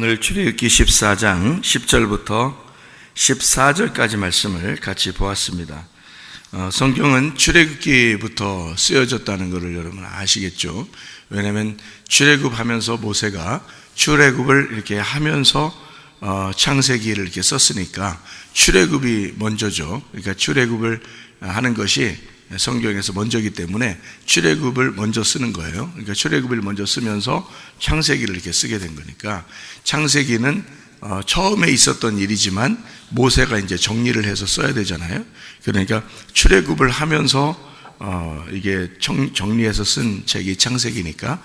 오늘 출애굽기 14장 10절부터 14절까지 말씀을 같이 보았습니다. 성경은 출애굽기부터 쓰여졌다는 것을 여러분 아시겠죠? 왜냐하면 출애굽하면서 모세가 출애굽을 이렇게 하면서 창세기를 이렇게 썼으니까 출애굽이 먼저죠. 그러니까 출애굽을 하는 것이 성경에서 먼저이기 때문에 출애굽을 먼저 쓰는 거예요. 그러니까 출애굽을 먼저 쓰면서 창세기를 이렇게 쓰게 된 거니까 창세기는 처음에 있었던 일이지만 모세가 이제 정리를 해서 써야 되잖아요. 그러니까 출애굽을 하면서 이게 정리해서 쓴 책이 창세기니까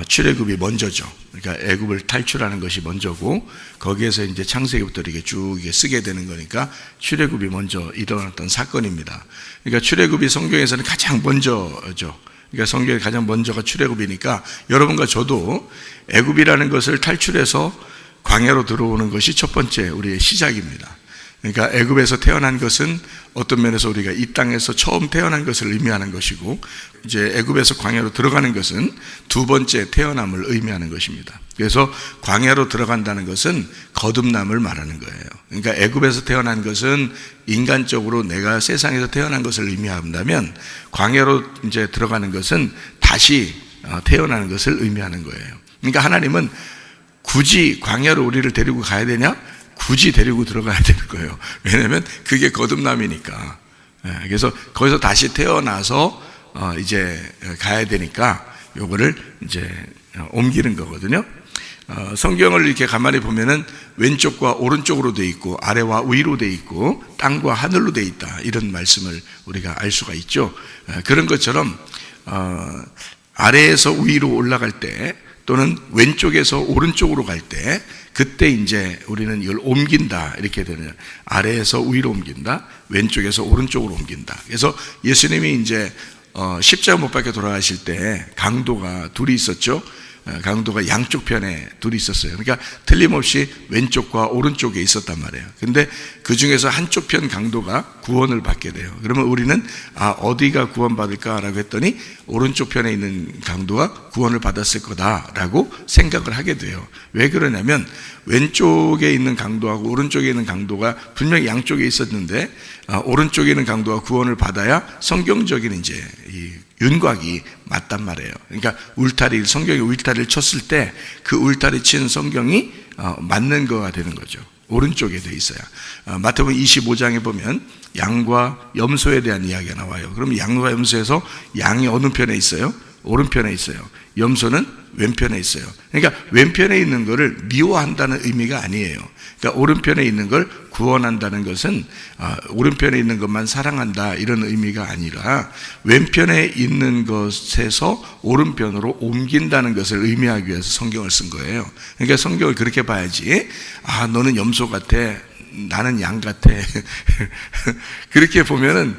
출애굽이 먼저죠. 그러니까 애굽을 탈출하는 것이 먼저고 거기에서 이제 창세기부터 이렇게 쭉 이게 쓰게 되는 거니까 출애굽이 먼저 일어났던 사건입니다. 그러니까 출애굽이 성경에서는 가장 먼저죠. 그러니까 성경에 가장 먼저가 출애굽이니까 여러분과 저도 애굽이라는 것을 탈출해서 광야로 들어오는 것이 첫 번째 우리의 시작입니다. 그러니까 애굽에서 태어난 것은 어떤 면에서 우리가 이 땅에서 처음 태어난 것을 의미하는 것이고 이제 애굽에서 광야로 들어가는 것은 두 번째 태어남을 의미하는 것입니다. 그래서 광야로 들어간다는 것은 거듭남을 말하는 거예요. 그러니까 애굽에서 태어난 것은 인간적으로 내가 세상에서 태어난 것을 의미한다면 광야로 이제 들어가는 것은 다시 태어나는 것을 의미하는 거예요. 그러니까 하나님은 굳이 광야로 우리를 데리고 가야 되냐? 굳이 데리고 들어가야 되는 거예요. 왜냐하면 그게 거듭남이니까. 그래서 거기서 다시 태어나서 이제 가야 되니까 요거를 이제 옮기는 거거든요. 성경을 이렇게 가만히 보면은 왼쪽과 오른쪽으로 돼 있고 아래와 위로 돼 있고 땅과 하늘로 돼 있다 이런 말씀을 우리가 알 수가 있죠. 그런 것처럼 아래에서 위로 올라갈 때 또는 왼쪽에서 오른쪽으로 갈 때 그때 이제 우리는 이걸 옮긴다 이렇게 되는 아래에서 위로 옮긴다 왼쪽에서 오른쪽으로 옮긴다. 그래서 예수님이 이제 십자가 못 박혀 돌아가실 때 강도가 둘이 있었죠. 강도가 양쪽 편에 둘이 있었어요. 그러니까 틀림없이 왼쪽과 오른쪽에 있었단 말이에요. 근데 그 중에서 한쪽 편 강도가 구원을 받게 돼요. 그러면 우리는 어디가 구원받을까라고 했더니 오른쪽 편에 있는 강도가 구원을 받았을 거다라고 생각을 하게 돼요. 왜 그러냐면 왼쪽에 있는 강도하고 오른쪽에 있는 강도가 분명히 양쪽에 있었는데 오른쪽에 있는 강도가 구원을 받아야 성경적인 이제 이 윤곽이 맞단 말이에요. 그러니까 성경이 울타리를 쳤을 때 그 울타리 친 성경이 맞는 거가 되는 거죠. 오른쪽에 돼 있어야. 마태복음 25장에 보면 양과 염소에 대한 이야기가 나와요. 그럼 양과 염소에서 양이 어느 편에 있어요? 오른편에 있어요. 염소는 왼편에 있어요. 그러니까 왼편에 있는 것을 미워한다는 의미가 아니에요. 그러니까 오른편에 있는 걸 구원한다는 것은 오른편에 있는 것만 사랑한다 이런 의미가 아니라 왼편에 있는 것에서 오른편으로 옮긴다는 것을 의미하기 위해서 성경을 쓴 거예요. 그러니까 성경을 그렇게 봐야지 너는 염소 같아 나는 양 같아 그렇게 보면은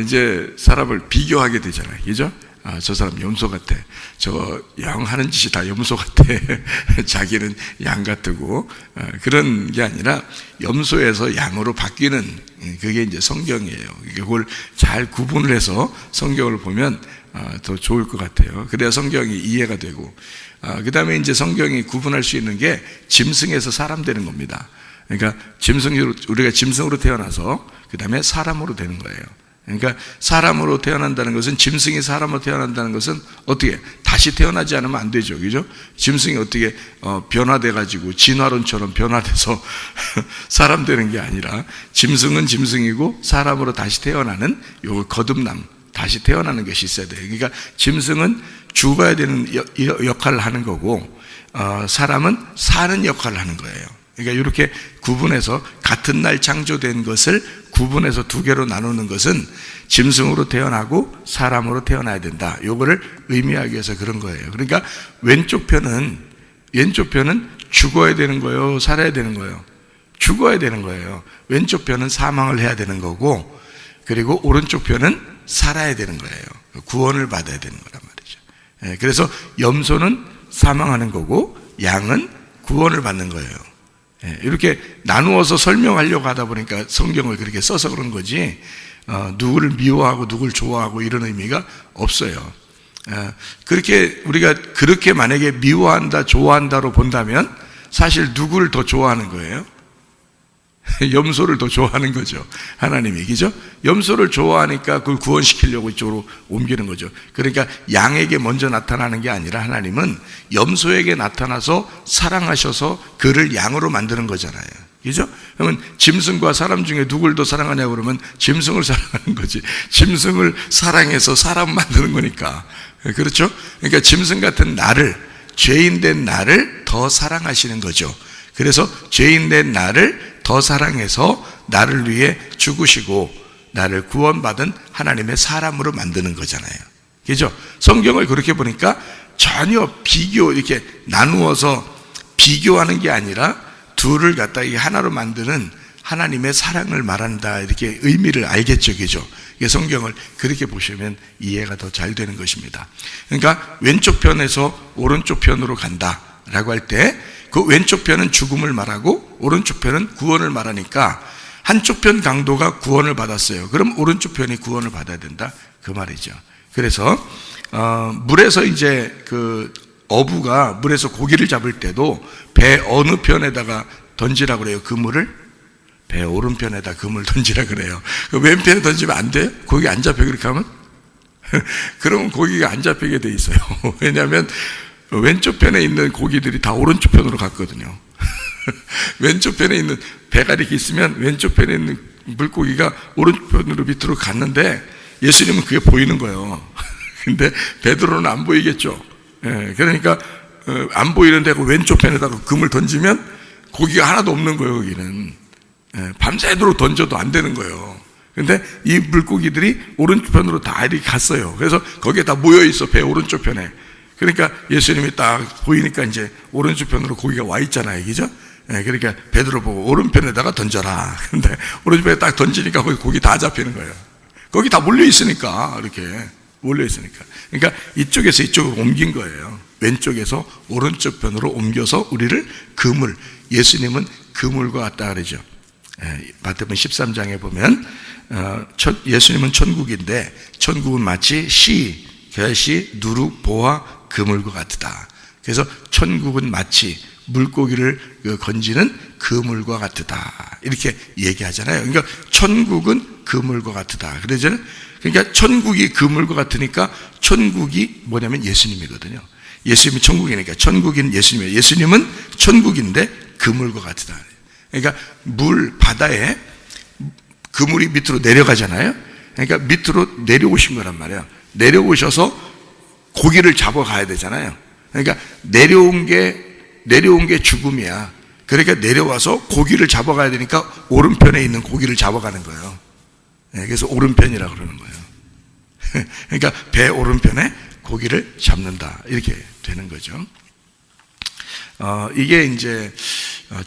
이제 사람을 비교하게 되잖아요. 그죠? 저 사람 염소 같아. 저 양 하는 짓이 다 염소 같아. 자기는 양 같고 그런 게 아니라 염소에서 양으로 바뀌는 그게 이제 성경이에요. 그걸 잘 구분을 해서 성경을 보면 더 좋을 것 같아요. 그래야 성경이 이해가 되고 그 다음에 이제 성경이 구분할 수 있는 게 짐승에서 사람 되는 겁니다. 그러니까 우리가 짐승으로 태어나서 그 다음에 사람으로 되는 거예요. 그러니까 사람으로 태어난다는 것은 짐승이 사람으로 태어난다는 것은 어떻게 다시 태어나지 않으면 안 되죠. 그죠? 짐승이 어떻게 변화돼 가지고 진화론처럼 변화돼서 사람 되는 게 아니라 짐승은 짐승이고 사람으로 다시 태어나는 요 거듭남 다시 태어나는 것이 있어야 돼요. 그러니까 짐승은 죽어야 되는 역할을 하는 거고 사람은 사는 역할을 하는 거예요. 그러니까 이렇게 구분해서 같은 날 창조된 것을 구분해서 두 개로 나누는 것은 짐승으로 태어나고 사람으로 태어나야 된다. 요거를 의미하기 위해서 그런 거예요. 그러니까 왼쪽 편은 죽어야 되는 거예요? 살아야 되는 거예요? 죽어야 되는 거예요. 왼쪽 편은 사망을 해야 되는 거고 그리고 오른쪽 편은 살아야 되는 거예요. 구원을 받아야 되는 거란 말이죠. 그래서 염소는 사망하는 거고 양은 구원을 받는 거예요. 이렇게 나누어서 설명하려고 하다 보니까 성경을 그렇게 써서 그런 거지 누구를 미워하고 누구를 좋아하고 이런 의미가 없어요. 그렇게 우리가 그렇게 만약에 미워한다 좋아한다로 본다면 사실 누구를 더 좋아하는 거예요? 염소를 더 좋아하는 거죠. 하나님이, 그죠? 염소를 좋아하니까 그걸 구원시키려고 이쪽으로 옮기는 거죠. 그러니까 양에게 먼저 나타나는 게 아니라 하나님은 염소에게 나타나서 사랑하셔서 그를 양으로 만드는 거잖아요. 그죠? 그러면 짐승과 사람 중에 누굴 더 사랑하냐고 그러면 짐승을 사랑하는 거지. 짐승을 사랑해서 사람 만드는 거니까. 그렇죠? 그러니까 짐승 같은 나를, 죄인된 나를 더 사랑하시는 거죠. 그래서 죄인된 나를 더 사랑해서 나를 위해 죽으시고 나를 구원받은 하나님의 사람으로 만드는 거잖아요. 그죠? 성경을 그렇게 보니까 전혀 이렇게 나누어서 비교하는 게 아니라 둘을 갖다 하나로 만드는 하나님의 사랑을 말한다, 이렇게 의미를 알겠죠. 그죠? 성경을 그렇게 보시면 이해가 더 잘 되는 것입니다. 그러니까 왼쪽 편에서 오른쪽 편으로 간다라고 할 때 그 왼쪽 편은 죽음을 말하고 오른쪽 편은 구원을 말하니까 한쪽 편 강도가 구원을 받았어요. 그럼 오른쪽 편이 구원을 받아야 된다, 그 말이죠. 그래서 물에서 이제 그 어부가 물에서 고기를 잡을 때도 배 어느 편에다가 던지라고 그래요? 그물을? 배 오른편에다 그물 던지라 그래요. 그 왼편에 던지면 안 돼요? 고기 안 잡혀 그렇게 하면? 그러면 고기가 안 잡히게 돼 있어요. 왜냐하면 왼쪽 편에 있는 고기들이 다 오른쪽 편으로 갔거든요. 왼쪽 편에 있는 배가 이렇게 있으면 왼쪽 편에 있는 물고기가 오른쪽 편으로 밑으로 갔는데 예수님은 그게 보이는 거예요. 근데 베드로는 안 보이겠죠. 그러니까 안 보이는데 그 왼쪽 편에다가 금을 던지면 고기가 하나도 없는 거예요. 거기는 밤새도록 던져도 안 되는 거예요. 근데 이 물고기들이 오른쪽 편으로 다 이렇게 갔어요. 그래서 거기에 다 모여 있어, 배 오른쪽 편에. 그러니까 예수님이 딱 보이니까 이제 오른쪽 편으로 고기가 와 있잖아요. 그죠? 그러니까 베드로 보고 오른편에다가 던져라. 근데 오른편에 딱 던지니까 거기 고기 다 잡히는 거예요. 거기 다 몰려 있으니까, 이렇게 몰려 있으니까. 그러니까 이쪽에서 이쪽으로 옮긴 거예요. 왼쪽에서 오른쪽 편으로 옮겨서 우리를 그물, 예수님은 그물과 같다 그러죠. 마태복음 13장에 보면 예수님은 천국인데 천국은 마치 시, 결시, 누룩, 보화, 그물과 같다. 그래서 천국은 마치 물고기를 건지는 그물과 같다, 이렇게 얘기하잖아요. 그러니까 천국은 그물과 같다 그러잖아요. 그러니까 천국이 그물과 같으니까 천국이 뭐냐면 예수님이거든요. 예수님이 천국이니까 천국인 예수님이에요. 예수님은 천국인데 그물과 같다. 그러니까 바다에 그물이 밑으로 내려가잖아요. 그러니까 밑으로 내려오신 거란 말이에요. 내려오셔서 고기를 잡아가야 되잖아요. 그러니까 내려온 게 죽음이야. 그러니까 내려와서 고기를 잡아가야 되니까 오른편에 있는 고기를 잡아가는 거예요. 그래서 오른편이라고 그러는 거예요. 그러니까 배 오른편에 고기를 잡는다, 이렇게 되는 거죠. 이게 이제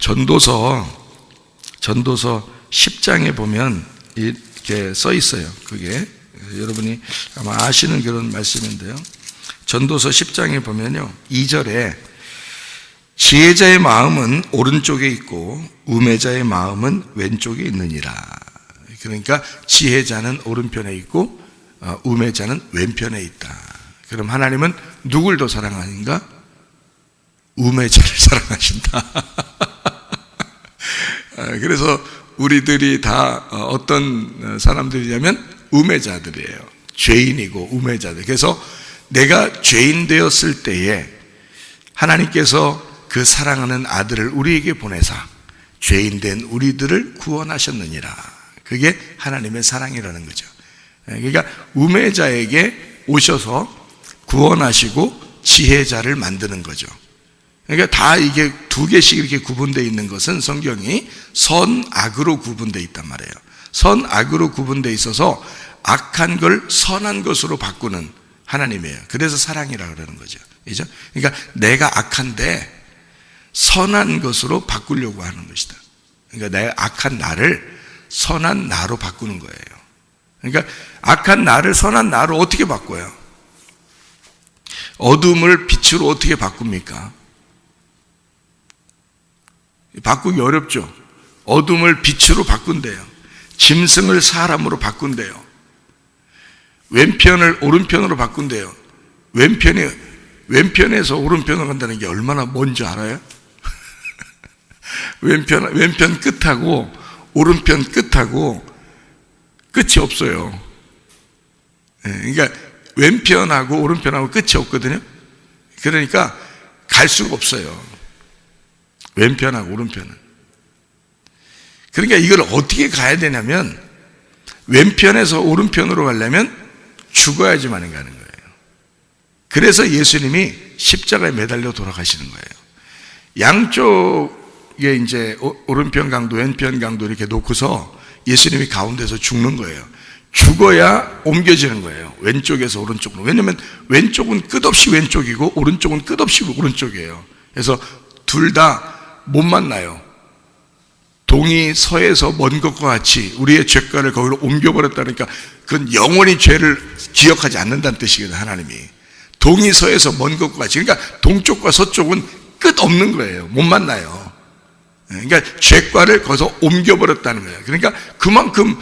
전도서 10장에 보면 이렇게 써 있어요. 그게 여러분이 아마 아시는 그런 말씀인데요. 전도서 10장에 보면요, 2절에 지혜자의 마음은 오른쪽에 있고 우매자의 마음은 왼쪽에 있느니라. 그러니까 지혜자는 오른편에 있고 우매자는 왼편에 있다. 그럼 하나님은 누굴 더 사랑하는가? 우매자를 사랑하신다. 그래서 우리들이 다 어떤 사람들이냐면 우매자들이에요. 죄인이고 우매자들. 그래서 내가 죄인 되었을 때에 하나님께서 그 사랑하는 아들을 우리에게 보내사 죄인 된 우리들을 구원하셨느니라. 그게 하나님의 사랑이라는 거죠. 그러니까 우매자에게 오셔서 구원하시고 지혜자를 만드는 거죠. 그러니까 다 이게 두 개씩 이렇게 구분되어 있는 것은 성경이 선, 악으로 구분되어 있단 말이에요. 선, 악으로 구분되어 있어서 악한 걸 선한 것으로 바꾸는 하나님이에요. 그래서 사랑이라고 그러는 거죠. 그죠? 그러니까 내가 악한데 선한 것으로 바꾸려고 하는 것이다. 그러니까 내가 악한 나를 선한 나로 바꾸는 거예요. 그러니까 악한 나를 선한 나로 어떻게 바꿔요? 어둠을 빛으로 어떻게 바꿉니까? 바꾸기 어렵죠. 어둠을 빛으로 바꾼대요. 짐승을 사람으로 바꾼대요. 왼편을 오른편으로 바꾼대요. 왼편에서 오른편으로 간다는 게 얼마나 뭔지 알아요? 왼편 끝하고 오른편 끝하고 끝이 없어요. 그러니까 왼편하고 오른편하고 끝이 없거든요. 그러니까 갈 수가 없어요. 왼편하고 오른편은. 그러니까 이걸 어떻게 가야 되냐면 왼편에서 오른편으로 가려면 죽어야지만 가는 거예요. 그래서 예수님이 십자가에 매달려 돌아가시는 거예요. 양쪽에 이제 오른편 강도, 왼편 강도 이렇게 놓고서 예수님이 가운데서 죽는 거예요. 죽어야 옮겨지는 거예요. 왼쪽에서 오른쪽으로. 왜냐하면 왼쪽은 끝없이 왼쪽이고 오른쪽은 끝없이 오른쪽이에요. 그래서 둘 다 못 만나요. 동이 서에서 먼 것과 같이 우리의 죄가를 거기로 옮겨버렸다니까 그건 영원히 죄를 기억하지 않는다는 뜻이거든요. 하나님이 동이 서에서 먼 것과 같이. 그러니까 동쪽과 서쪽은 끝 없는 거예요. 못 만나요. 그러니까 죄과를 거기서 옮겨버렸다는 거예요. 그러니까 그만큼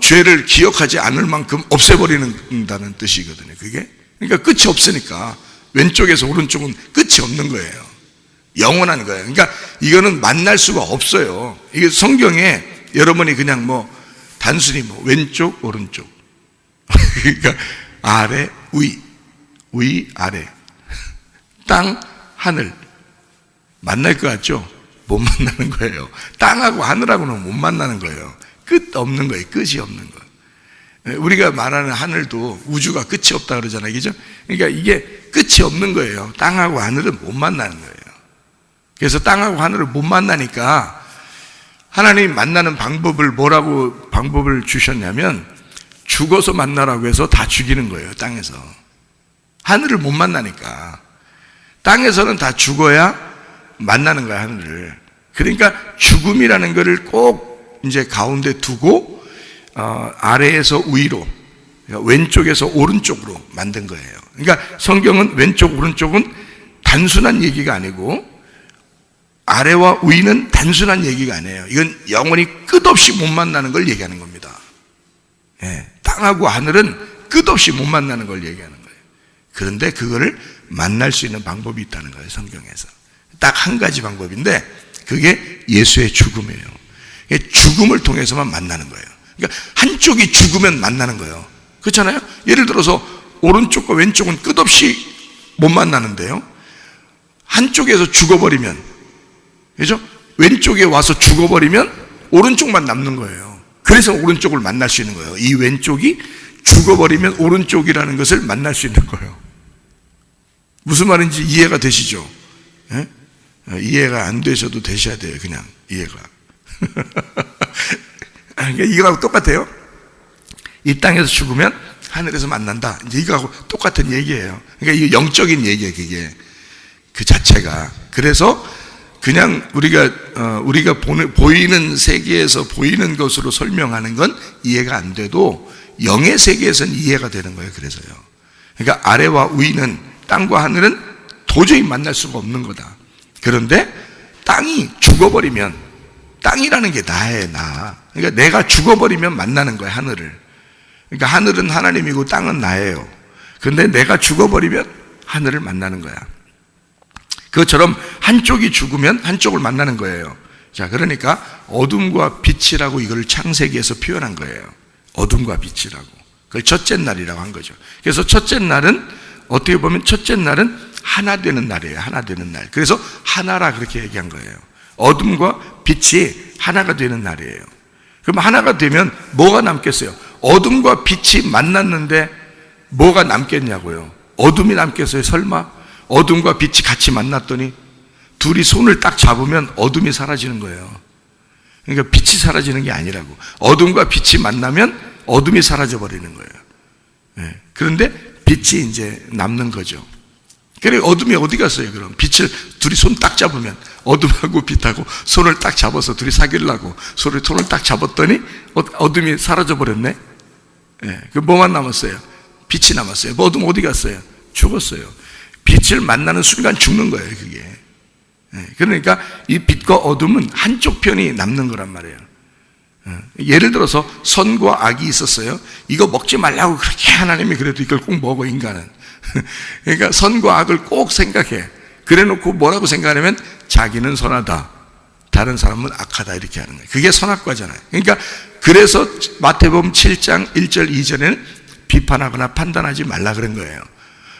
죄를 기억하지 않을 만큼 없애버리는다는 뜻이거든요. 그게 그러니까 끝이 없으니까 왼쪽에서 오른쪽은 끝이 없는 거예요. 영원한 거예요. 그러니까 이거는 만날 수가 없어요. 이게 성경에 여러분이 그냥 뭐 단순히 뭐 왼쪽 오른쪽 그러니까 아래 위 아래 땅 하늘 만날 것 같죠? 못 만나는 거예요. 땅하고 하늘하고는 못 만나는 거예요. 끝 없는 거예요. 끝이 없는 거예요. 우리가 말하는 하늘도 우주가 끝이 없다 그러잖아요. 그죠? 그러니까 이게 끝이 없는 거예요. 땅하고 하늘은 못 만나는 거예요. 그래서 땅하고 하늘을 못 만나니까 하나님이 만나는 방법을 뭐라고 방법을 주셨냐면 죽어서 만나라고 해서 다 죽이는 거예요. 땅에서. 하늘을 못 만나니까. 땅에서는 다 죽어야 만나는 거야, 하늘을. 그러니까 죽음이라는 것을 꼭 이제 가운데 두고 아래에서 위로, 그러니까 왼쪽에서 오른쪽으로 만든 거예요. 그러니까 성경은 왼쪽 오른쪽은 단순한 얘기가 아니고 아래와 위는 단순한 얘기가 아니에요. 이건 영원히 끝없이 못 만나는 걸 얘기하는 겁니다. 땅하고 하늘은 끝없이 못 만나는 걸 얘기하는 거예요. 그런데 그거를 만날 수 있는 방법이 있다는 거예요. 성경에서 딱 한 가지 방법인데 그게 예수의 죽음이에요. 죽음을 통해서만 만나는 거예요. 그러니까 한쪽이 죽으면 만나는 거예요. 그렇잖아요. 예를 들어서 오른쪽과 왼쪽은 끝없이 못 만나는데요, 한쪽에서 죽어버리면, 그죠? 왼쪽에 와서 죽어버리면 오른쪽만 남는 거예요. 그래서 오른쪽을 만날 수 있는 거예요. 이 왼쪽이 죽어버리면 오른쪽이라는 것을 만날 수 있는 거예요. 무슨 말인지 이해가 되시죠? 예? 이해가 안 되셔도 되셔야 돼요. 그냥 이해가. 그러니까 이거하고 똑같아요. 이 땅에서 죽으면 하늘에서 만난다. 이제 이거하고 똑같은 얘기예요. 그러니까 이게 영적인 얘기예요. 그게 그 자체가. 그래서 그냥 우리가 보이는 세계에서 보이는 것으로 설명하는 건 이해가 안 돼도 영의 세계에서는 이해가 되는 거예요. 그래서요. 그러니까 아래와 위는, 땅과 하늘은 도저히 만날 수가 없는 거다. 그런데 땅이 죽어버리면, 땅이라는 게 나예요, 나. 그러니까 내가 죽어버리면 만나는 거예요, 하늘을. 그러니까 하늘은 하나님이고 땅은 나예요. 그런데 내가 죽어버리면 하늘을 만나는 거야. 그것처럼 한쪽이 죽으면 한쪽을 만나는 거예요. 자, 그러니까 어둠과 빛이라고 이걸 창세기에서 표현한 거예요. 어둠과 빛이라고. 그걸 첫째 날이라고 한 거죠. 그래서 첫째 날은 어떻게 보면 첫째 날은 하나 되는 날이에요. 하나 되는 날. 그래서 하나라 그렇게 얘기한 거예요. 어둠과 빛이 하나가 되는 날이에요. 그럼 하나가 되면 뭐가 남겠어요? 어둠과 빛이 만났는데 뭐가 남겠냐고요. 어둠이 남겠어요? 설마? 어둠과 빛이 같이 만났더니 둘이 손을 딱 잡으면 어둠이 사라지는 거예요. 그러니까 빛이 사라지는 게 아니라고. 어둠과 빛이 만나면 어둠이 사라져 버리는 거예요. 그런데 빛이 이제 남는 거죠. 그래, 어둠이 어디 갔어요? 그럼 빛을 둘이 손 딱 잡으면, 어둠하고 빛하고 손을 딱 잡아서 둘이 사귀려고 손을 딱 잡았더니 어둠이 사라져 버렸네. 그 뭐만 남았어요? 빛이 남았어요. 어둠 어디 갔어요? 죽었어요. 빛을 만나는 순간 죽는 거예요, 그게. 그러니까 이 빛과 어둠은 한쪽 편이 남는 거란 말이에요. 예를 들어서 선과 악이 있었어요. 이거 먹지 말라고 그렇게 하나님이 그래도 이걸 꼭 먹어, 인간은. 그러니까 선과 악을 꼭 생각해. 그래 놓고 뭐라고 생각하냐면 자기는 선하다. 다른 사람은 악하다 이렇게 하는 거예요. 그게 선악과잖아요. 그러니까 그래서 마태복음 7장 1절 2절에는 비판하거나 판단하지 말라 그런 거예요.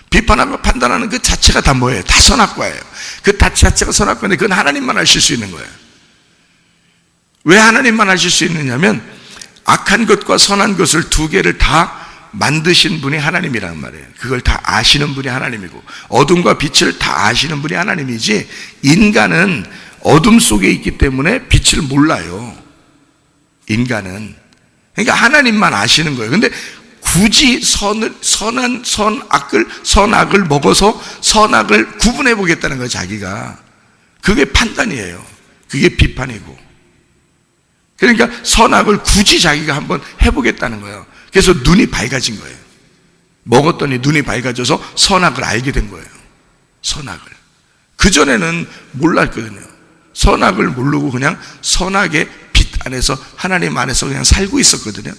비판하고 판단하는 그 자체가 다 뭐예요? 다 선악과예요. 그 자체가 선악과인데 그건 하나님만 하실 수 있는 거예요. 왜 하나님만 하실 수 있느냐면 악한 것과 선한 것을 두 개를 다 만드신 분이 하나님이라는 말이에요. 그걸 다 아시는 분이 하나님이고 어둠과 빛을 다 아시는 분이 하나님이지 인간은 어둠 속에 있기 때문에 빛을 몰라요. 인간은. 그러니까 하나님만 아시는 거예요. 근데 굳이 선악을 먹어서 선악을 구분해 보겠다는 거예요, 자기가. 그게 판단이에요. 그게 비판이고. 그러니까 선악을 굳이 자기가 한번 해보겠다는 거예요. 그래서 눈이 밝아진 거예요. 먹었더니 눈이 밝아져서 선악을 알게 된 거예요. 선악을. 그전에는 몰랐거든요. 선악을 모르고 그냥 선악의 빛 안에서 하나님 안에서 그냥 살고 있었거든요.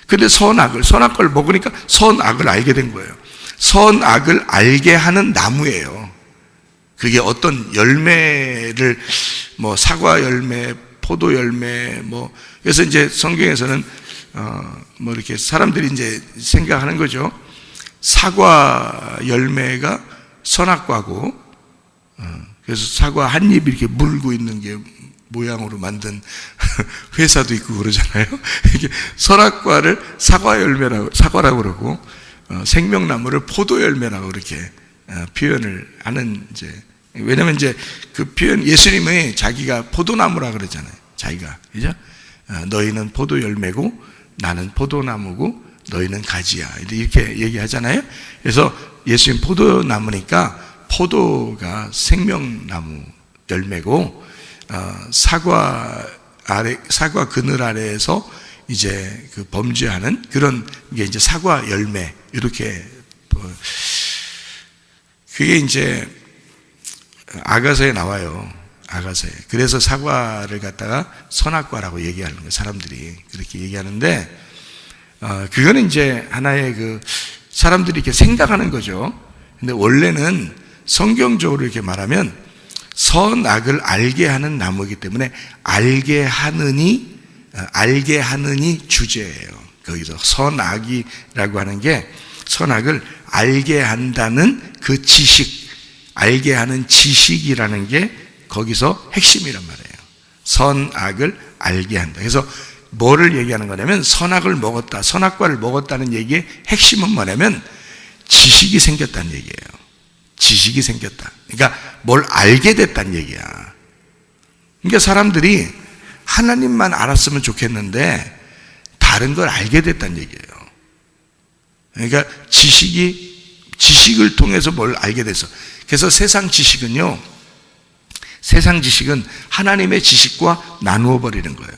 근데 선악을 먹으니까 선악을 알게 된 거예요. 선악을 알게 하는 나무예요. 그게 어떤 열매를 뭐 사과 열매, 포도 열매 그래서 이제 성경에서는 뭐 이렇게 사람들이 이제 생각하는 거죠. 사과 열매가 선악과고 그래서 사과 한 입 이렇게 물고 있는 게 모양으로 만든 회사도 있고 그러잖아요. 이게 선악과를 사과라고 그러고 생명나무를 포도 열매라고 이렇게 표현을 하는 이제 왜냐면 이제 그 표현 예수님이 자기가 포도나무라 그러잖아요. 자기가 그죠? 너희는 포도 열매고 나는 포도나무고 너희는 가지야 이렇게 얘기하잖아요. 그래서 예수님 포도나무니까 포도가 생명나무 열매고 사과 그늘 아래에서 이제 그 범죄하는 그런 게 이제 사과 열매 이렇게 그게 이제 아가서에 나와요. 아가서에. 그래서 사과를 갖다가 선악과라고 얘기하는 거예요. 사람들이 그렇게 얘기하는데 그거는 이제 하나의 그 사람들이 이렇게 생각하는 거죠. 근데 원래는 성경적으로 이렇게 말하면 선악을 알게 하는 나무이기 때문에 알게 하느니 주제예요. 거기서 선악이라고 하는 게 선악을 알게 한다는 그 지식, 알게 하는 지식이라는 게 거기서 핵심이란 말이에요. 선악을 알게 한다. 그래서 뭐를 얘기하는 거냐면 선악을 먹었다, 선악과를 먹었다는 얘기의 핵심은 뭐냐면 지식이 생겼다는 얘기예요. 지식이 생겼다. 그러니까 뭘 알게 됐다는 얘기야. 그러니까 사람들이 하나님만 알았으면 좋겠는데 다른 걸 알게 됐다는 얘기예요. 그러니까 지식을 통해서 뭘 알게 돼서 그래서 세상 지식은 하나님의 지식과 나누어 버리는 거예요.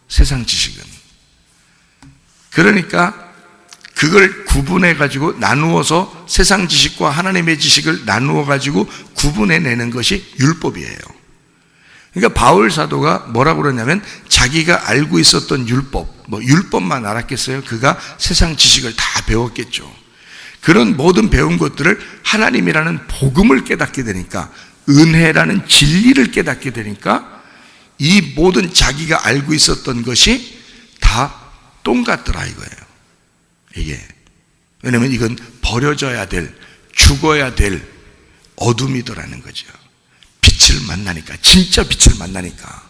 세상 지식은. 그러니까 그걸 구분해 가지고 나누어서 세상 지식과 하나님의 지식을 나누어 가지고 구분해 내는 것이 율법이에요. 그러니까 바울 사도가 뭐라고 그러냐면 자기가 알고 있었던 율법만 알았겠어요? 그가 세상 지식을 다 배웠겠죠. 그런 모든 배운 것들을 하나님이라는 복음을 깨닫게 되니까 은혜라는 진리를 깨닫게 되니까 이 모든 자기가 알고 있었던 것이 다 똥 같더라 이거예요. 이게 왜냐면 이건 버려져야 될 죽어야 될 어둠이더라는 거죠. 빛을 만나니까 진짜 빛을 만나니까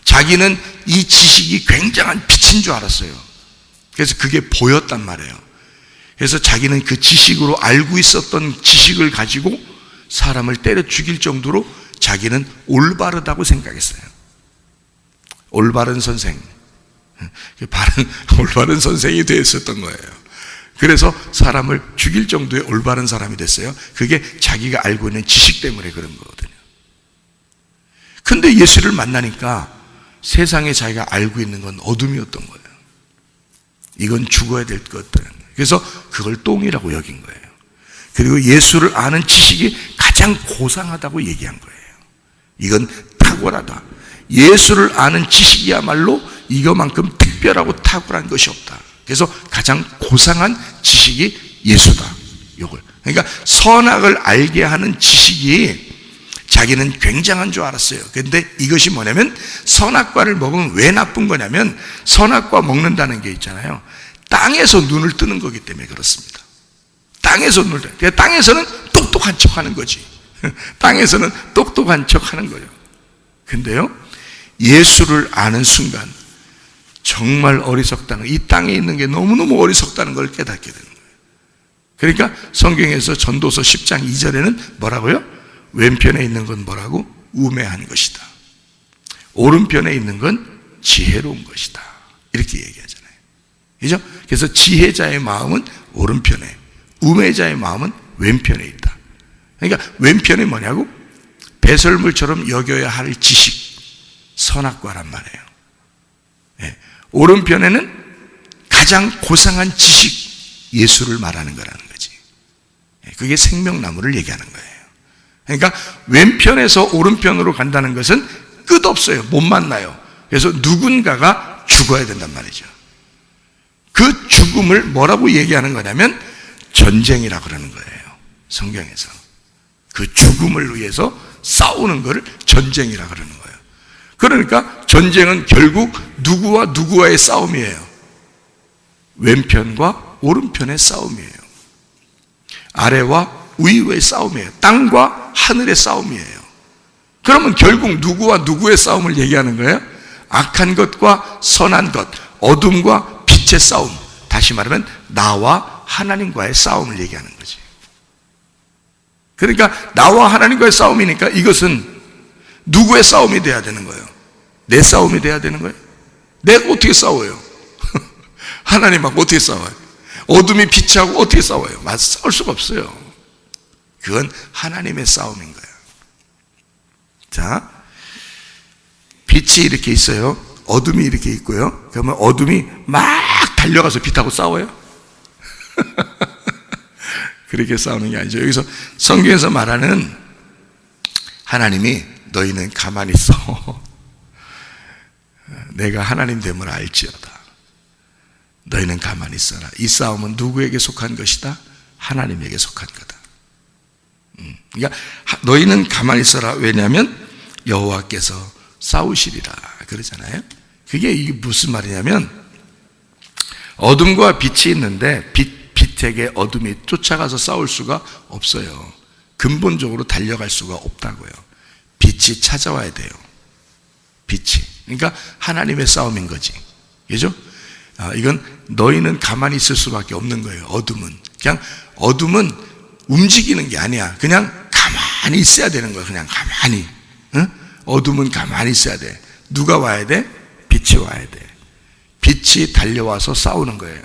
자기는 이 지식이 굉장한 빛인 줄 알았어요. 그래서 그게 보였단 말이에요. 그래서 자기는 그 지식으로 알고 있었던 지식을 가지고 사람을 때려 죽일 정도로 자기는 올바르다고 생각했어요. 올바른 선생, 올바른 선생이 되었었던 거예요. 그래서 사람을 죽일 정도의 올바른 사람이 됐어요. 그게 자기가 알고 있는 지식 때문에 그런 거거든요. 근데 예수를 만나니까 세상에 자기가 알고 있는 건 어둠이었던 거예요. 이건 죽어야 될 것들. 그래서 그걸 똥이라고 여긴 거예요. 그리고 예수를 아는 지식이 가장 고상하다고 얘기한 거예요. 이건 탁월하다. 예수를 아는 지식이야말로 이거만큼 특별하고 탁월한 것이 없다. 그래서 가장 고상한 지식이 예수다. 요걸. 그러니까 선악을 알게 하는 지식이 자기는 굉장한 줄 알았어요. 그런데 이것이 뭐냐면 선악과를 먹으면 왜 나쁜 거냐면 선악과 먹는다는 게 있잖아요. 땅에서 눈을 뜨는 거기 때문에 그렇습니다. 땅에서 눈을 뜨는 거예요. 땅에서는 똑똑한 척 하는 거지. 땅에서는 똑똑한 척 하는 거예요. 근데요, 예수를 아는 순간 정말 어리석다는, 이 땅에 있는 게 너무너무 어리석다는 걸 깨닫게 되는 거예요. 그러니까 성경에서 전도서 10장 2절에는 뭐라고요? 왼편에 있는 건 뭐라고? 우매한 것이다. 오른편에 있는 건 지혜로운 것이다. 이렇게 얘기하잖아요. 그죠? 그래서 지혜자의 마음은 오른편에, 우매자의 마음은 왼편에 있다. 그러니까 왼편이 뭐냐고? 배설물처럼 여겨야 할 지식, 선악과란 말이에요. 네. 오른편에는 가장 고상한 지식, 예수를 말하는 거라는 거지. 네. 그게 생명나무를 얘기하는 거예요. 그러니까 왼편에서 오른편으로 간다는 것은 끝없어요. 못 만나요. 그래서 누군가가 죽어야 된단 말이죠. 그 죽음을 뭐라고 얘기하는 거냐면 전쟁이라 그러는 거예요. 성경에서. 그 죽음을 위해서 싸우는 것을 전쟁이라 그러는 거예요. 그러니까 전쟁은 결국 누구와 누구와의 싸움이에요. 왼편과 오른편의 싸움이에요. 아래와 위의 싸움이에요. 땅과 하늘의 싸움이에요. 그러면 결국 누구와 누구의 싸움을 얘기하는 거예요? 악한 것과 선한 것, 어둠과 빛의 싸움, 다시 말하면 나와 하나님과의 싸움을 얘기하는 거지. 그러니까 나와 하나님과의 싸움이니까 이것은 누구의 싸움이 돼야 되는 거예요? 내 싸움이 돼야 되는 거예요? 내가 어떻게 싸워요? 하나님하고 어떻게 싸워요? 어둠이 빛하고 어떻게 싸워요? 싸울 수가 없어요. 그건 하나님의 싸움인 거예요. 자, 빛이 이렇게 있어요. 어둠이 이렇게 있고요. 그러면 어둠이 막 달려가서 빛하고 싸워요? 그렇게 싸우는 게 아니죠. 여기서 성경에서 말하는 하나님이 너희는 가만히 있어. 내가 하나님 됨을 알지어다. 너희는 가만히 있어라. 이 싸움은 누구에게 속한 것이다? 하나님에게 속한 거다. 그러니까 너희는 가만히 있어라. 왜냐하면 여호와께서 싸우시리라 그러잖아요. 그게 이게 무슨 말이냐면 어둠과 빛이 있는데 빛에게 어둠이 쫓아가서 싸울 수가 없어요. 근본적으로 달려갈 수가 없다고요. 빛이 찾아와야 돼요. 빛이. 그러니까 하나님의 싸움인 거지. 그죠? 이건 너희는 가만히 있을 수밖에 없는 거예요. 어둠은. 그냥 어둠은 움직이는 게 아니야. 그냥 가만히 있어야 되는 거야. 그냥 가만히. 응? 어둠은 가만히 있어야 돼. 누가 와야 돼? 빛이 와야 돼. 빛이 달려와서 싸우는 거예요.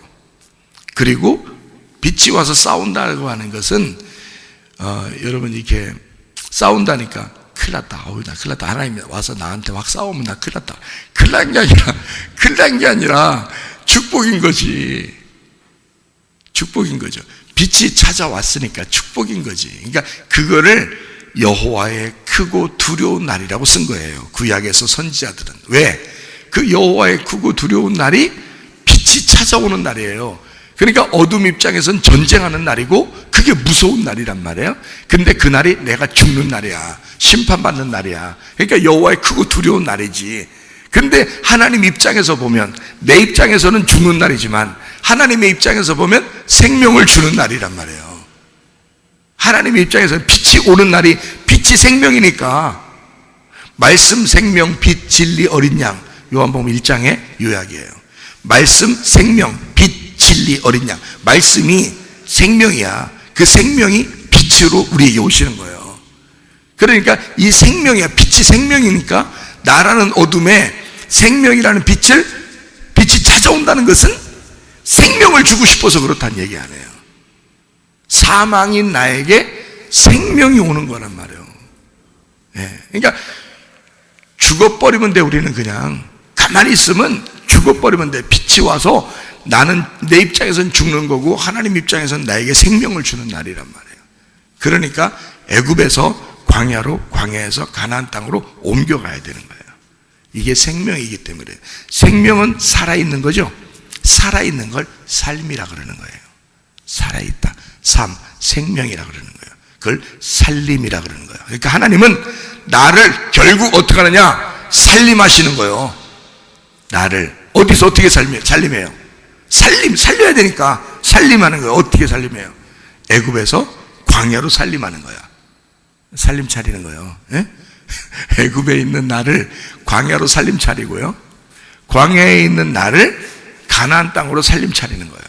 그리고 빛이 와서 싸운다고 하는 것은 여러분 이렇게 싸운다니까 큰일 났다. 나 큰일 났다. 하나님이 와서 나한테 막 싸우면 나 큰일 났다. 큰일 난 게 아니라 축복인 거지. 축복인 거죠. 빛이 찾아왔으니까 축복인 거지. 그러니까 그거를 여호와의 크고 두려운 날이라고 쓴 거예요. 구약에서 선지자들은. 왜? 그 여호와의 크고 두려운 날이 빛이 찾아오는 날이에요. 그러니까 어둠 입장에서는 전쟁하는 날이고 그게 무서운 날이란 말이에요. 근데 그 날이 내가 죽는 날이야. 심판받는 날이야. 그러니까 여호와의 크고 두려운 날이지. 근데 하나님 입장에서 보면, 내 입장에서는 죽는 날이지만 하나님의 입장에서 보면 생명을 주는 날이란 말이에요. 하나님의 입장에서는 빛이 오는 날이, 빛이 생명이니까 말씀, 생명, 빛, 진리, 어린 양, 요한복음 1장의 요약이에요. 말씀, 생명, 빛, 진리, 어린 양. 말씀이 생명이야. 그 생명이 빛으로 우리에게 오시는 거예요. 그러니까 이 생명이야. 빛이 생명이니까 나라는 어둠에 생명이라는 빛이 찾아온다는 것은 생명을 주고 싶어서 그렇다는 얘기 아니에요. 사망인 나에게 생명이 오는 거란 말이에요. 네. 그러니까 죽어버리면 돼. 우리는 그냥 가만히 있으면 죽어버리면 돼. 빛이 와서 나는 내 입장에서는 죽는 거고 하나님 입장에서는 나에게 생명을 주는 날이란 말이에요. 그러니까 애굽에서 광야로, 광야에서 가나안 땅으로 옮겨가야 되는 거예요. 이게 생명이기 때문에. 생명은 살아있는 거죠. 살아있는 걸 삶이라 그러는 거예요. 살아있다. 삶, 생명이라 그러는 거예요. 그걸 살림이라 그러는 거예요. 그러니까 하나님은 나를 결국 어떻게 하느냐? 살림하시는 거예요. 나를 어디서 어떻게 살림해요? 살려야 되니까 살림하는 거예요. 어떻게 살림해요? 애굽에서 광야로 살림하는 거야. 살림 차리는 거예요. 예? 애굽에 있는 나를 광야로 살림 차리고요, 광야에 있는 나를 가나안 땅으로 살림 차리는 거예요.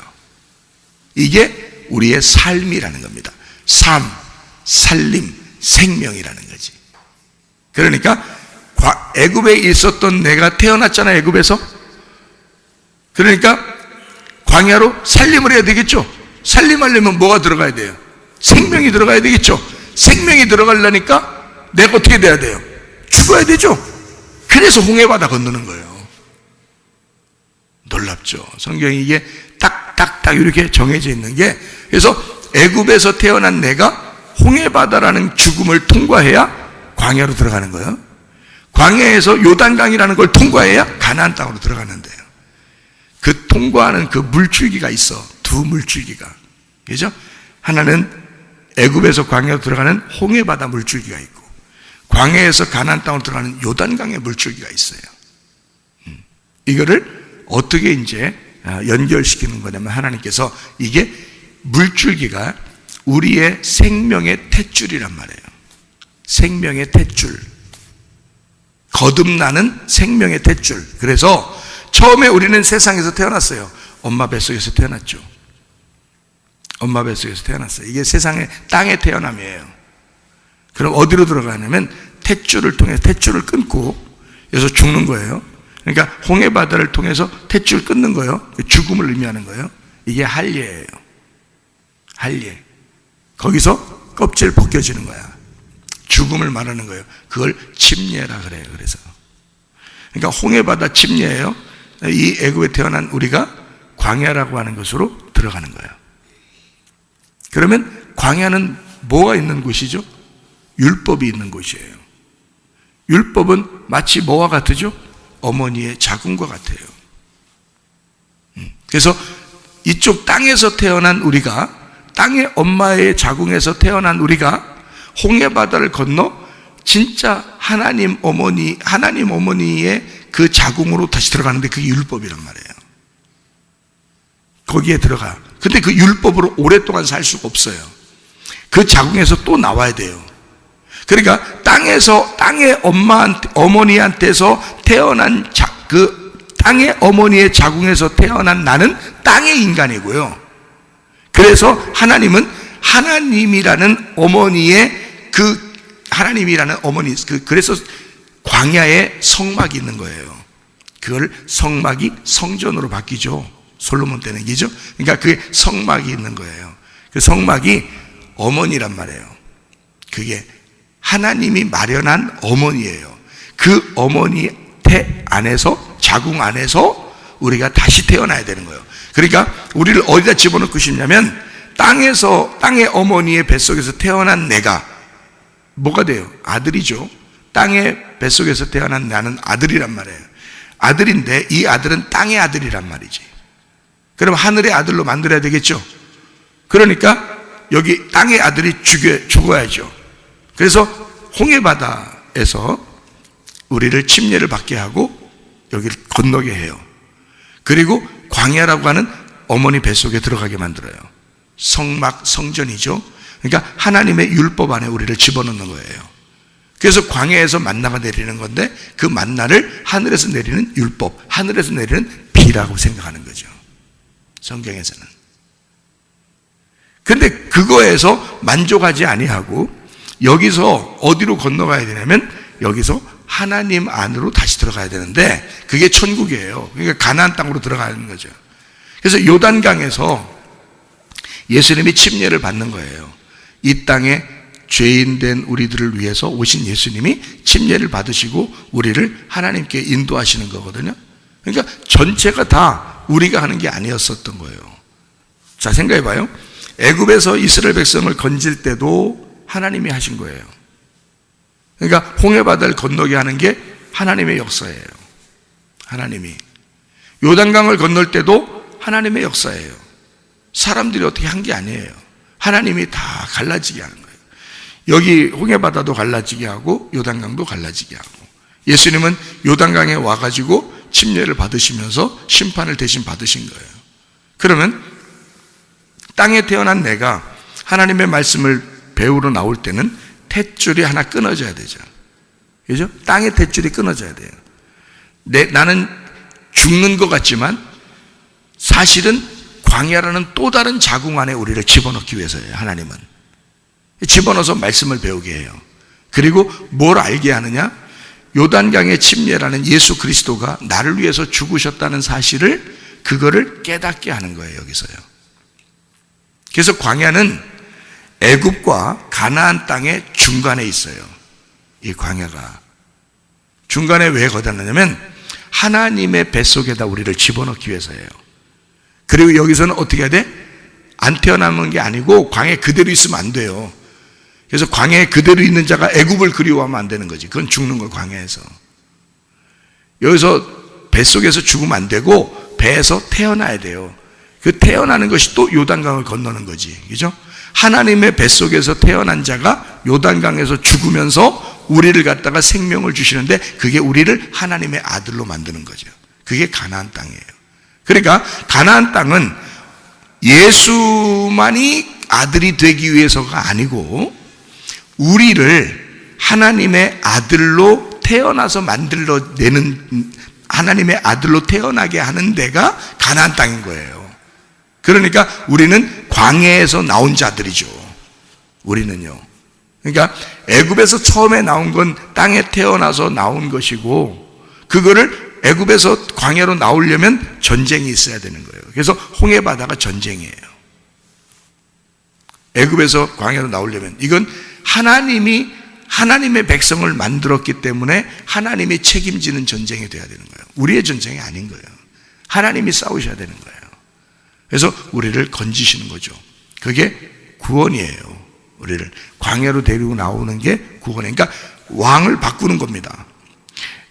이게 우리의 삶이라는 겁니다. 삶, 살림, 생명이라는 거지. 그러니까 애굽에 있었던 내가 태어났잖아요. 애굽에서. 그러니까 광야로 살림을 해야 되겠죠. 살림하려면 뭐가 들어가야 돼요? 생명이 들어가야 되겠죠. 생명이 들어가려니까 내가 어떻게 돼야 돼요? 죽어야 되죠. 그래서 홍해바다 건너는 거예요. 놀랍죠. 성경이 이게 딱딱딱 이렇게 정해져 있는 게, 그래서 애굽에서 태어난 내가 홍해바다라는 죽음을 통과해야 광야로 들어가는 거예요. 광야에서 요단강이라는 걸 통과해야 가나안 땅으로 들어가는데요. 그 통과하는 그 물줄기가 있어. 두 물줄기가. 그죠? 하나는 애굽에서 광야로 들어가는 홍해바다 물줄기가 있고, 광야에서 가나안 땅으로 들어가는 요단강의 물줄기가 있어요. 이거를 어떻게 이제 연결시키는 거냐면, 하나님께서 이게 물줄기가 우리의 생명의 탯줄이란 말이에요. 생명의 탯줄. 거듭나는 생명의 탯줄. 그래서 처음에 우리는 세상에서 태어났어요. 엄마 뱃속에서 태어났죠. 엄마 뱃속에서 태어났어요. 이게 세상의 땅에 태어남이에요. 그럼 어디로 들어가냐면 탯줄을 통해 탯줄을 끊고 여기서 죽는 거예요. 그러니까 홍해바다를 통해서 탯줄 끊는 거예요. 죽음을 의미하는 거예요. 이게 할례예요. 할례. 거기서 껍질 벗겨지는 거야. 죽음을 말하는 거예요. 그걸 침례라 그래요. 그래서 그러니까 홍해바다 침례예요. 이 애굽에 태어난 우리가 광야라고 하는 것으로 들어가는 거예요. 그러면 광야는 뭐가 있는 곳이죠? 율법이 있는 곳이에요. 율법은 마치 뭐와 같으죠? 어머니의 자궁과 같아요. 그래서 이쪽 땅에서 태어난 우리가, 땅의 엄마의 자궁에서 태어난 우리가 홍해바다를 건너 진짜 하나님 어머니의 그 자궁으로 다시 들어가는데 그게 율법이란 말이에요. 거기에 들어가. 근데 그 율법으로 오랫동안 살 수가 없어요. 그 자궁에서 또 나와야 돼요. 그러니까 땅의 어머니한테서 태어난 그 땅의 어머니의 자궁에서 태어난 나는 땅의 인간이고요. 그래서 하나님은 하나님이라는 어머니의 그래서 광야에 성막이 있는 거예요. 그걸 성막이 성전으로 바뀌죠. 솔로몬 때는 기죠. 그러니까 그게 성막이 있는 거예요. 그 성막이 어머니란 말이에요. 그게 하나님이 마련한 어머니예요. 그 어머니 태 안에서, 자궁 안에서 우리가 다시 태어나야 되는 거예요. 그러니까 우리를 어디다 집어넣고 싶냐면, 땅의 어머니의 뱃속에서 태어난 내가 뭐가 돼요? 아들이죠. 땅의 뱃속에서 태어난 나는 아들이란 말이에요. 아들인데 이 아들은 땅의 아들이란 말이지. 그럼 하늘의 아들로 만들어야 되겠죠. 그러니까 여기 땅의 아들이 죽어야죠. 그래서 홍해바다에서 우리를 침례를 받게 하고 여기를 건너게 해요. 그리고 광야라고 하는 어머니 뱃속에 들어가게 만들어요. 성막, 성전이죠. 그러니까 하나님의 율법 안에 우리를 집어넣는 거예요. 그래서 광야에서 만나가 내리는 건데, 그 만나를 하늘에서 내리는 율법, 하늘에서 내리는 비라고 생각하는 거죠. 성경에서는. 근데 그거에서 만족하지 아니하고 여기서 어디로 건너가야 되냐면, 여기서 하나님 안으로 다시 들어가야 되는데, 그게 천국이에요. 그러니까 가나안 땅으로 들어가는 거죠. 그래서 요단강에서 예수님이 침례를 받는 거예요. 이 땅에 죄인된 우리들을 위해서 오신 예수님이 침례를 받으시고 우리를 하나님께 인도하시는 거거든요. 그러니까 전체가 다 우리가 하는 게 아니었었던 거예요. 자, 생각해 봐요. 애굽에서 이스라엘 백성을 건질 때도 하나님이 하신 거예요. 그러니까 홍해바다를 건너게 하는 게 하나님의 역사예요. 하나님이. 요단강을 건널 때도 하나님의 역사예요. 사람들이 어떻게 한 게 아니에요. 하나님이 다 갈라지게 하는 거예요. 여기 홍해바다도 갈라지게 하고 요단강도 갈라지게 하고, 예수님은 요단강에 와가지고 침례를 받으시면서 심판을 대신 받으신 거예요. 그러면 땅에 태어난 내가 하나님의 말씀을 배우러 나올 때는 탯줄이 하나 끊어져야 되죠. 그죠? 땅의 탯줄이 끊어져야 돼요. 나는 죽는 것 같지만 사실은 광야라는 또 다른 자궁 안에 우리를 집어넣기 위해서예요. 하나님은 집어넣어서 말씀을 배우게 해요. 그리고 뭘 알게 하느냐? 요단강의 침례라는 예수 그리스도가 나를 위해서 죽으셨다는 사실을, 그거를 깨닫게 하는 거예요. 여기서요. 그래서 광야는 애굽과 가나안 땅의 중간에 있어요. 이 광야가 중간에 왜 거다 놨냐면 하나님의 뱃속에다 우리를 집어넣기 위해서예요. 그리고 여기서는 어떻게 해야 돼? 안 태어나는 게 아니고 광야에 그대로 있으면 안 돼요. 그래서 광야에 그대로 있는 자가 애굽을 그리워하면 안 되는 거지. 그건 죽는 거예요. 광야에서. 여기서 뱃속에서 죽으면 안 되고 배에서 태어나야 돼요. 그 태어나는 것이 또 요단강을 건너는 거지. 그죠? 하나님의 뱃속에서 태어난 자가 요단강에서 죽으면서 우리를 갖다가 생명을 주시는데, 그게 우리를 하나님의 아들로 만드는 거죠. 그게 가나안 땅이에요. 그러니까 가나안 땅은 예수만이 아들이 되기 위해서가 아니고 우리를 하나님의 아들로 태어나서 만들어내는, 하나님의 아들로 태어나게 하는 데가 가나안 땅인 거예요. 그러니까 우리는 광야에서 나온 자들이죠. 우리는요. 그러니까 애굽에서 처음에 나온 건 땅에 태어나서 나온 것이고, 그거를 애굽에서 광야로 나오려면 전쟁이 있어야 되는 거예요. 그래서 홍해바다가 전쟁이에요. 애굽에서 광야로 나오려면 이건 하나님이 하나님의 백성을 만들었기 때문에 하나님이 책임지는 전쟁이 돼야 되는 거예요. 우리의 전쟁이 아닌 거예요. 하나님이 싸우셔야 되는 거예요. 그래서 우리를 건지시는 거죠. 그게 구원이에요. 우리를 광야로 데리고 나오는 게 구원이에요. 그러니까 왕을 바꾸는 겁니다.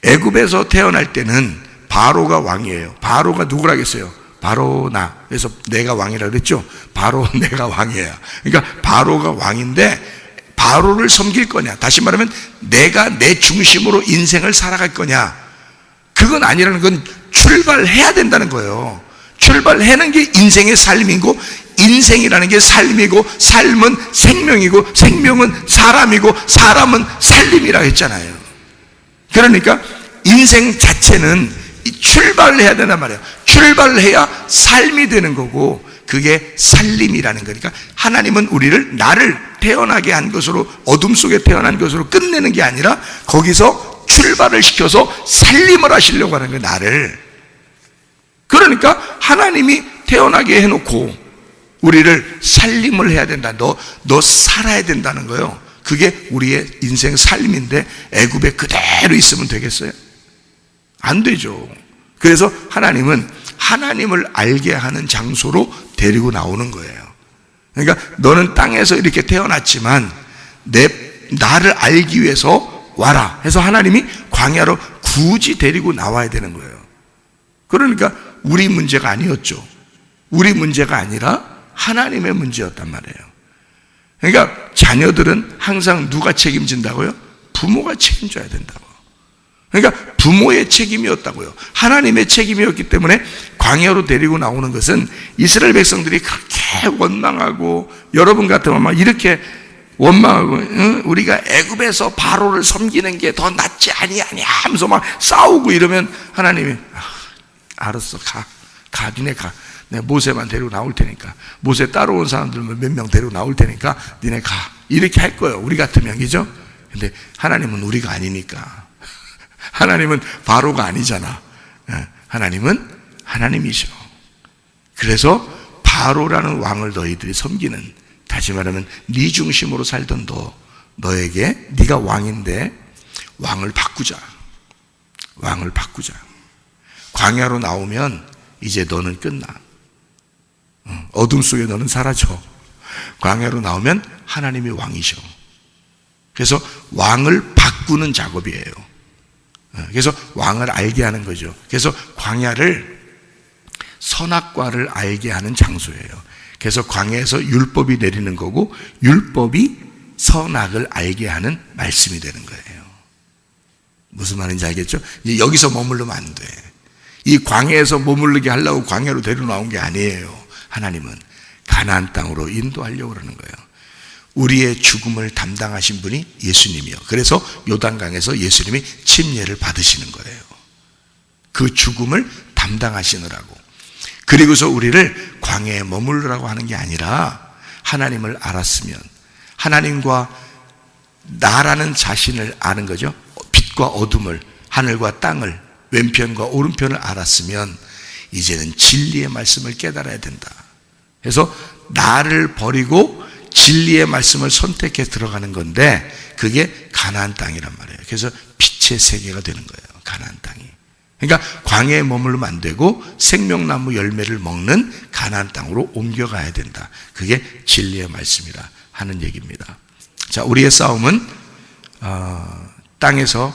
애굽에서 태어날 때는 바로가 왕이에요. 바로가 누구라겠어요? 바로 나. 그래서 내가 왕이라 그랬죠. 바로 내가 왕이에요. 그러니까 바로가 왕인데 바로를 섬길 거냐, 다시 말하면 내가 내 중심으로 인생을 살아갈 거냐, 그건 아니라는 건 출발해야 된다는 거예요. 출발하는 게 인생의 삶이고, 인생이라는 게 삶이고, 삶은 생명이고, 생명은 사람이고, 사람은 살림이라고 했잖아요. 그러니까 인생 자체는 출발을 해야 된단 말이에요. 출발을 해야 삶이 되는 거고, 그게 살림이라는 거니까 하나님은 우리를, 나를 태어나게 한 것으로, 어둠 속에 태어난 것으로 끝내는 게 아니라 거기서 출발을 시켜서 살림을 하시려고 하는 거예요. 나를. 그러니까 하나님이 태어나게 해놓고 우리를 살림을 해야 된다. 너 살아야 된다는 거예요. 그게 우리의 인생 삶인데 애굽에 그대로 있으면 되겠어요? 안 되죠. 그래서 하나님은 하나님을 알게 하는 장소로 데리고 나오는 거예요. 그러니까 너는 땅에서 이렇게 태어났지만 나를 알기 위해서 와라 해서 하나님이 광야로 굳이 데리고 나와야 되는 거예요. 그러니까 우리 문제가 아니었죠. 우리 문제가 아니라 하나님의 문제였단 말이에요. 그러니까 자녀들은 항상 누가 책임진다고요? 부모가 책임져야 된다고. 그러니까 부모의 책임이었다고요. 하나님의 책임이었기 때문에 광야로 데리고 나오는 것은 이스라엘 백성들이 그렇게 원망하고, 여러분 같으면 막 이렇게 원망하고, 우리가 애굽에서 바로를 섬기는 게 더 낫지 아니하냐 하면서 막 싸우고 이러면 하나님이 알았어, 가 니네 가. 내가 모세만 데리고 나올 테니까, 모세 따라온 사람들만 몇 명 데리고 나올 테니까 니네 가. 이렇게 할 거예요. 우리 같으면. 그죠? 근데 하나님은 우리가 아니니까. 하나님은 바로가 아니잖아. 하나님은 하나님이셔. 그래서 바로라는 왕을 너희들이 섬기는, 다시 말하면 네 중심으로 살던 너에게, 네가 왕인데 왕을 바꾸자. 왕을 바꾸자. 광야로 나오면 이제 너는 끝나. 어둠 속에 너는 사라져. 광야로 나오면 하나님이 왕이셔. 그래서 왕을 바꾸는 작업이에요. 그래서 왕을 알게 하는 거죠. 그래서 광야를 선악과를 알게 하는 장소예요. 그래서 광야에서 율법이 내리는 거고, 율법이 선악을 알게 하는 말씀이 되는 거예요. 무슨 말인지 알겠죠? 이제 여기서 머무르면 안 돼. 이 광야에서 머무르게 하려고 광야로 데려 나온 게 아니에요. 하나님은 가나안 땅으로 인도하려고 그러는 거예요. 우리의 죽음을 담당하신 분이 예수님이요. 그래서 요단강에서 예수님이 침례를 받으시는 거예요. 그 죽음을 담당하시느라고. 그리고서 우리를 광야에 머무르라고 하는 게 아니라 하나님을 알았으면, 하나님과 나라는 자신을 아는 거죠. 빛과 어둠을, 하늘과 땅을, 왼편과 오른편을 알았으면 이제는 진리의 말씀을 깨달아야 된다. 그래서 나를 버리고 진리의 말씀을 선택해 들어가는 건데, 그게 가나안 땅이란 말이에요. 그래서 빛의 세계가 되는 거예요, 가나안 땅이. 그러니까 광야에 머물면 안 되고 생명나무 열매를 먹는 가나안 땅으로 옮겨가야 된다. 그게 진리의 말씀이라 하는 얘기입니다. 자, 우리의 싸움은 땅에서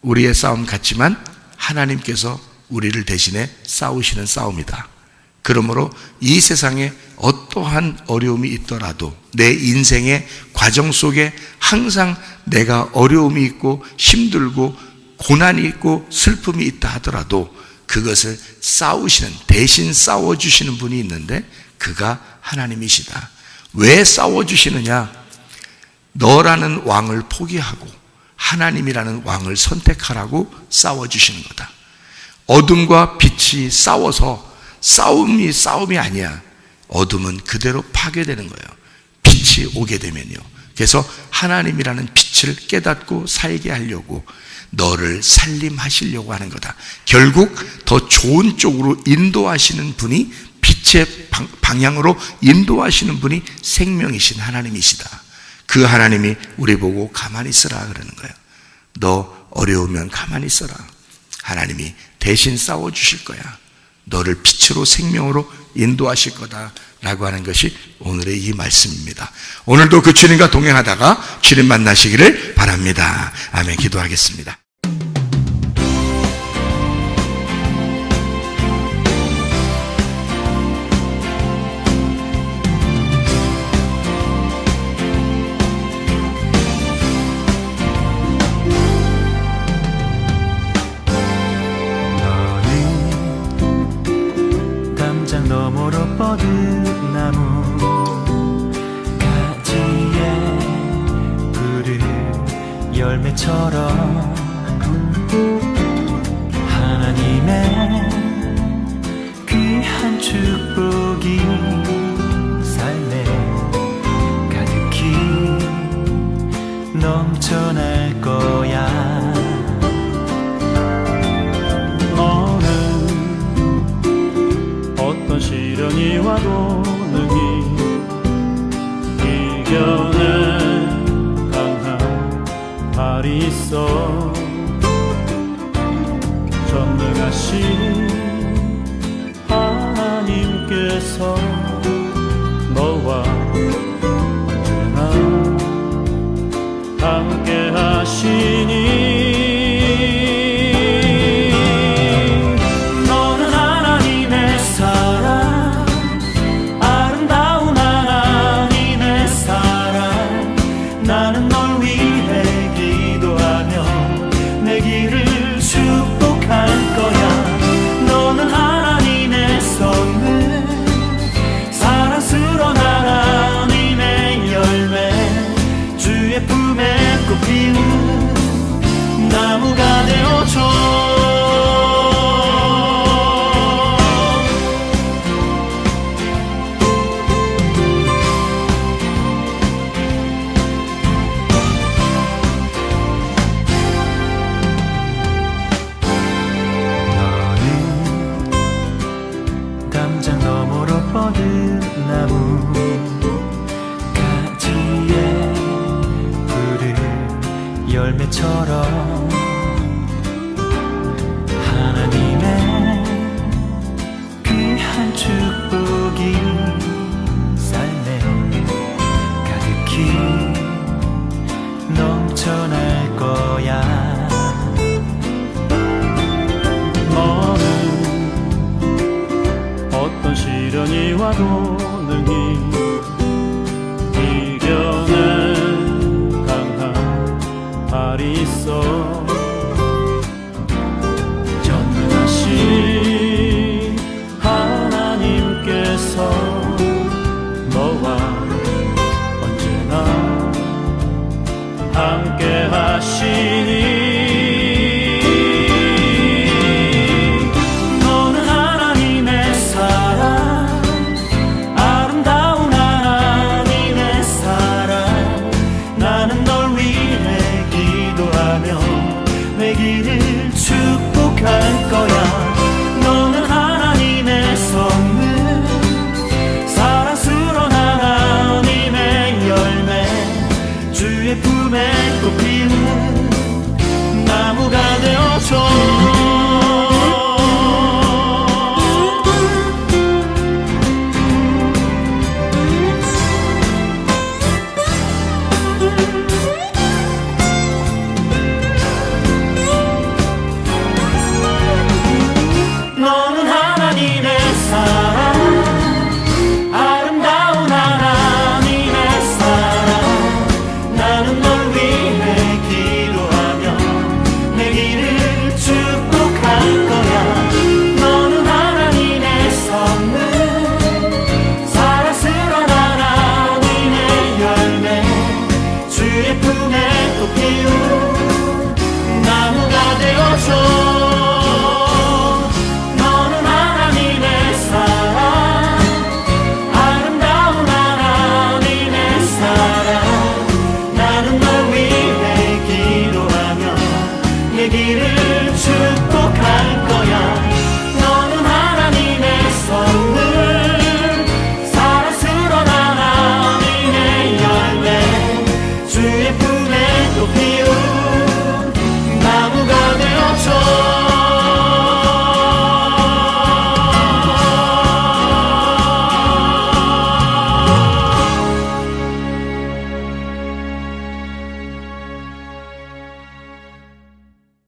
우리의 싸움 같지만 하나님께서 우리를 대신해 싸우시는 싸움이다. 그러므로 이 세상에 어떠한 어려움이 있더라도 내 인생의 과정 속에 항상 내가 어려움이 있고 힘들고 고난이 있고 슬픔이 있다 하더라도 그것을 싸우시는, 대신 싸워주시는 분이 있는데 그가 하나님이시다. 왜 싸워주시느냐? 너라는 왕을 포기하고 하나님이라는 왕을 선택하라고 싸워주시는 거다. 어둠과 빛이 싸워서 싸움이 아니야. 어둠은 그대로 파괴되는 거예요, 빛이 오게 되면요. 그래서 하나님이라는 빛을 깨닫고 살게 하려고 너를 살림하시려고 하는 거다. 결국 더 좋은 쪽으로 인도하시는 분이, 빛의 방향으로 인도하시는 분이 생명이신 하나님이시다. 그 하나님이 우리 보고 가만히 있으라 그러는 거예요. 너 어려우면 가만히 있어라. 하나님이 대신 싸워주실 거야. 너를 빛으로 생명으로 인도하실 거다 라고 하는 것이 오늘의 이 말씀입니다. 오늘도 그 주님과 동행하다가 주님 만나시기를 바랍니다. 아멘. 기도하겠습니다. 너머로 뻗은 나무 가지에 푸른 열매처럼 하나님의 귀한 축복이 삶에 가득히 넘쳐날 거야. 시련이 와도 능히 이겨낼 강한 발이 있어. 전능하신 하나님께서 너와 언제나 함께 하시니 나무가 되어줘. 너는 담장 너머로 뻗은 나무 가지에 푸른 열매처럼 하나님의 귀한 축복이 삶에 가득히 넘쳐날 거야. 너는 어떤 시련이 와도 능히